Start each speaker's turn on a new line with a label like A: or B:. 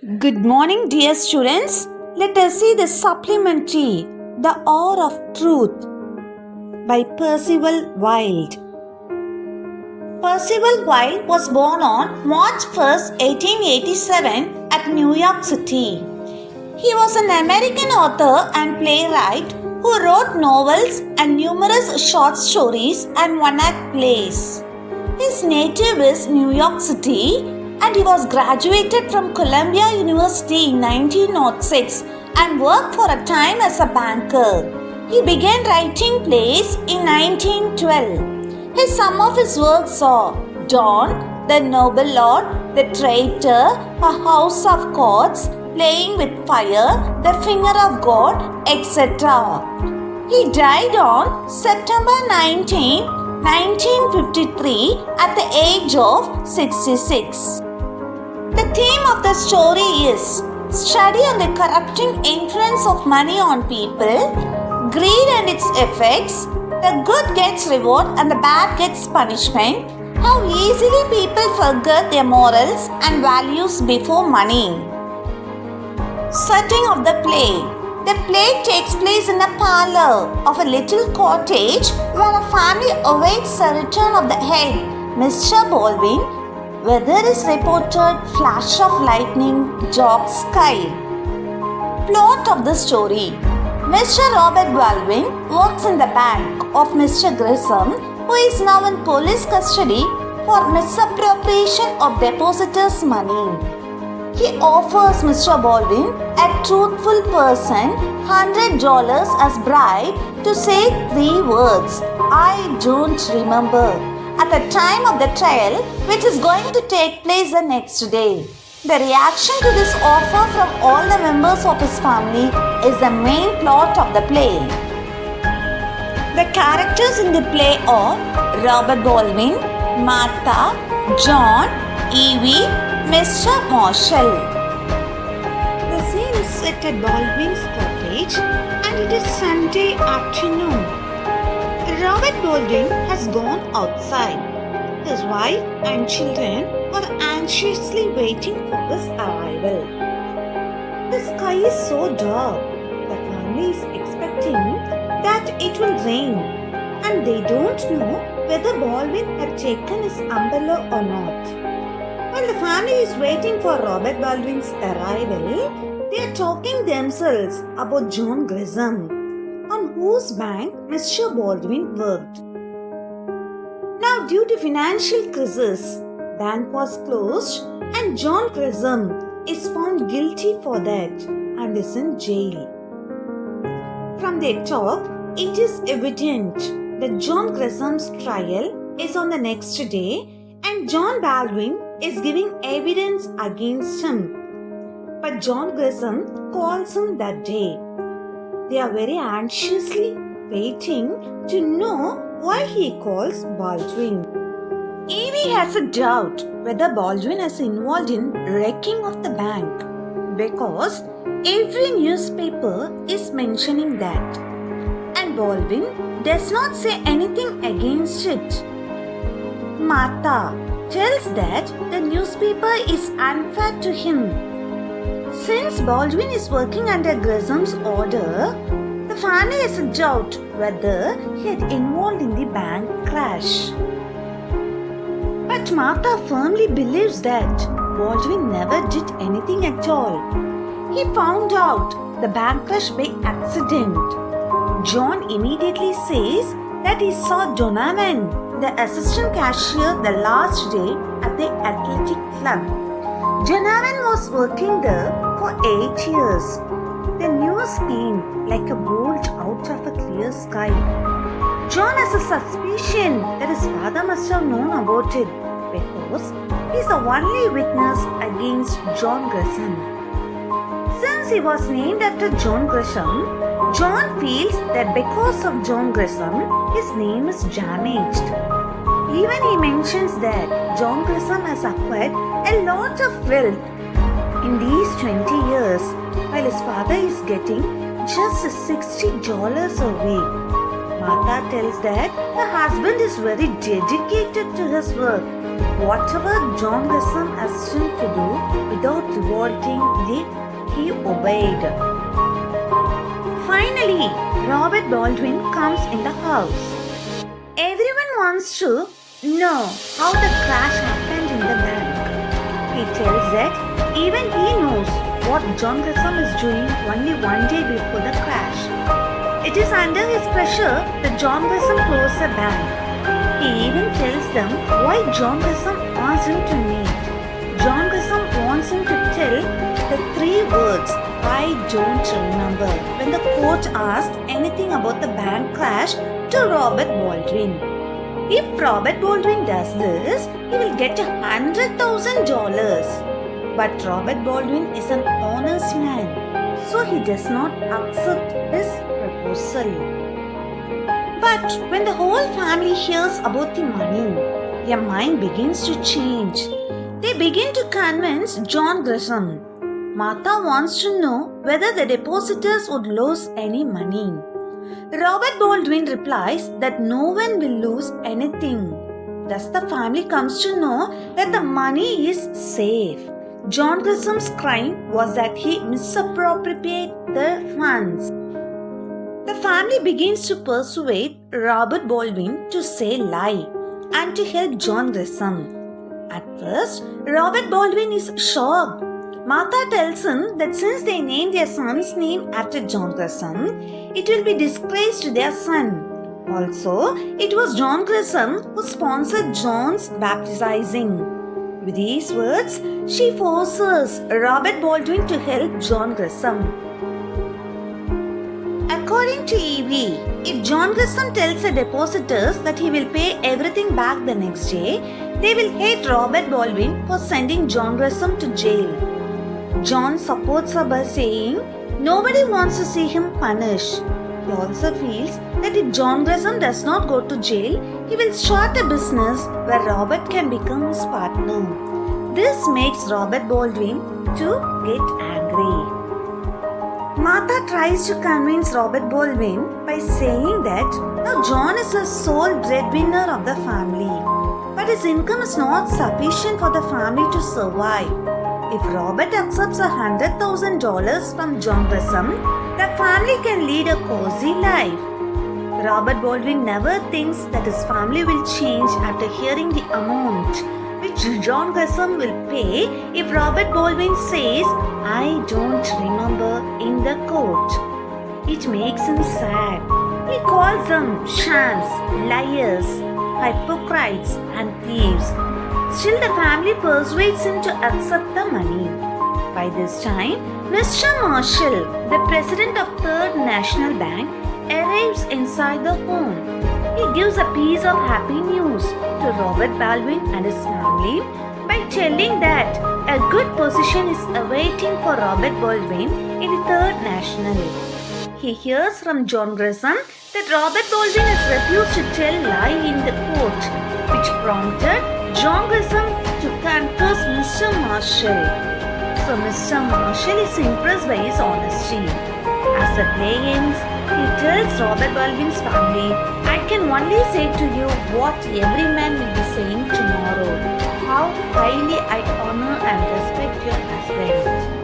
A: Good morning, dear students. Let us see the supplementary, The Hour of Truth by Percival Wilde. Percival Wilde was born on March 1st, 1887 at New York City. He was an American author and playwright who wrote novels and numerous short stories and one-act plays. His native is New York City and he was graduated from Columbia University in 1906 and worked for a time as a banker. He began writing plays in 1912. Some of his works are Dawn, The Noble Lord, The Traitor, A House of Cards, Playing with Fire, The Finger of God, etc. He died on September 19, 1953 at the age of 66. The theme of the story is study on the corrupting influence of money on people, greed and its effects, the good gets reward and the bad gets punishment, how easily people forget their morals and values before money. Setting of the play. The play takes place in a parlor of a little cottage where a family awaits the return of the head, Mr. Baldwin. Weather is reported, flash of lightning, dark sky. Plot of the story. Mr. Robert Baldwin works in the bank of Mr. Grissom, who is now in police custody for misappropriation of depositors' money. He offers Mr. Baldwin, a truthful person, $100 as bribe to say 3 words, "I don't remember," at the time of the trial, which is going to take place the next day. The reaction to this offer from all the members of his family is the main plot of the play. The characters in the play are Robert Baldwin, Martha, John, Evie, Mr. Marshall. The scene is set at Baldwin's cottage and it is Sunday afternoon. Robert Baldwin has gone outside. His wife and children are anxiously waiting for his arrival. The sky is so dark. The family is expecting that it will rain and they don't know whether Baldwin had taken his umbrella or not. While the family is waiting for Robert Baldwin's arrival, they are talking themselves about John Grissom, on whose bank Mr. Baldwin worked. Now, due to financial crisis, bank was closed and John Grissom is found guilty for that and is in jail. From their talk, it is evident that John Grissom's trial is on the next day and John Baldwin is giving evidence against him. But John Grissom calls him that day. They are very anxiously waiting to know why he calls Baldwin. Evie has a doubt whether Baldwin is involved in wrecking of the bank because every newspaper is mentioning that and Baldwin does not say anything against it. Martha tells that the newspaper is unfair to him. Since Baldwin is working under Grissom's order, the family has a doubt whether he had involved in the bank crash. But Martha firmly believes that Baldwin never did anything at all. He found out the bank crash by accident. John immediately says that he saw Donovan, the assistant cashier, the last day at the athletic club. Donovan was working there for 8 years. The news came like a bolt out of a clear sky. John has a suspicion that his father must have known about it because he is the only witness against John Grissom. Since he was named after John Grissom, John feels that because of John Grissom, his name is damaged. Even he mentions that John Grissom has acquired a lot of wealth in these 20 years, while his father is getting just $60 a week. Martha tells that her husband is very dedicated to his work. Whatever John Grissom asks him to do without revoltingly, he obeyed. Finally, Robert Baldwin comes in the house. Everyone wants to know how the crash happened in the bank. He tells that even he knows what John Grisham is doing only one day before the crash. It is under his pressure that John Grisham closed the bank. He even tells them why John Grisham wants him to meet. John Grisham wants him to tell the 3 words, "I don't remember," when the court asked anything about the bank crash to Robert Baldwin. If Robert Baldwin does this, he will get $100,000. But Robert Baldwin is an honest man, so he does not accept his proposal. But when the whole family hears about the money, their mind begins to change. They begin to convince John Grisham. Martha wants to know whether the depositors would lose any money. Robert Baldwin replies that no one will lose anything. Thus the family comes to know that the money is safe. John Grisham's crime was that he misappropriated the funds. The family begins to persuade Robert Baldwin to say lie and to help John Grisham. At first, Robert Baldwin is shocked. Martha tells him that since they named their son's name after John Grisham, it will be disgrace to their son. Also, it was John Grisham who sponsored John's baptizing. With these words, she forces Robert Baldwin to help John Grisham. According to Evie, if John Grisham tells the depositors that he will pay everything back the next day, they will hate Robert Baldwin for sending John Grisham to jail. John supports her by saying nobody wants to see him punished. He also feels that if John Grisham does not go to jail, he will start a business where Robert can become his partner. This makes Robert Baldwin to get angry. Martha tries to convince Robert Baldwin by saying that now John is the sole breadwinner of the family, but his income is not sufficient for the family to survive. If Robert accepts $100,000 from John Grisham, the family can lead a cozy life. Robert Baldwin never thinks that his family will change after hearing the amount which John Grisham will pay if Robert Baldwin says, "I don't remember," in the court. It makes him sad. He calls them shams, liars, hypocrites, and thieves. Still, the family persuades him to accept the money. By this time, Mr. Marshall, the president of Third National Bank, arrives inside the home. He gives a piece of happy news to Robert Baldwin and his family by telling that a good position is awaiting for Robert Baldwin in the Third National. He hears from John Grisham that Robert Baldwin has refused to tell lie in the court, which prompted John Grisham to confess Mr. Marshall. So Mr. Marshall is impressed by his honesty. As the play ends, he tells Robert Baldwin's family, "I can only say to you what every man will be saying tomorrow. How highly I honor and respect your husband."